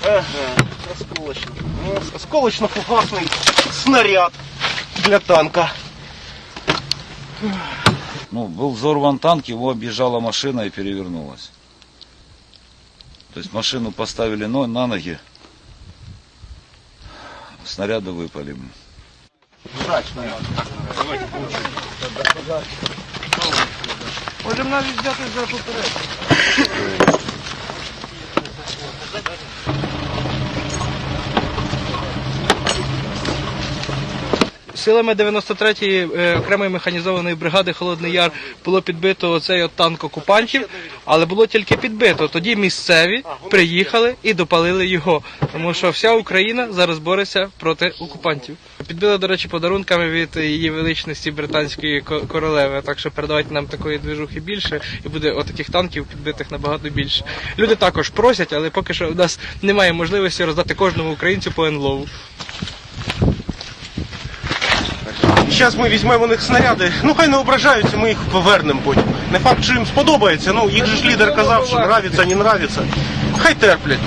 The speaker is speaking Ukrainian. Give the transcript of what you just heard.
Ага, осколочно-фугасный снаряд для танка. Ну, был взорван танк, его объезжала машина и перевернулась. То есть машину поставили на ноги, снаряды выпали. Можемо навіть взяти за поперед. Силами 93-ї окремої механізованої бригади «Холодний Яр» було підбито оцей от танк окупантів, але було тільки підбито. Тоді місцеві приїхали і допалили його, тому що вся Україна зараз бореться проти окупантів. Підбили, до речі, подарунками від її величності британської королеви, так що передавайте нам такої движухи більше, і буде отаких танків підбитих набагато більше. Люди також просять, але поки що у нас немає можливості роздати кожному українцю по НЛОВу. Зараз ми візьмемо у них снаряди, ну хай не ображаються, ми їх повернемо потім. Не факт, що їм сподобається, ну їх же ж лідер казав, що нравиться, не нравиться. Хай терплять.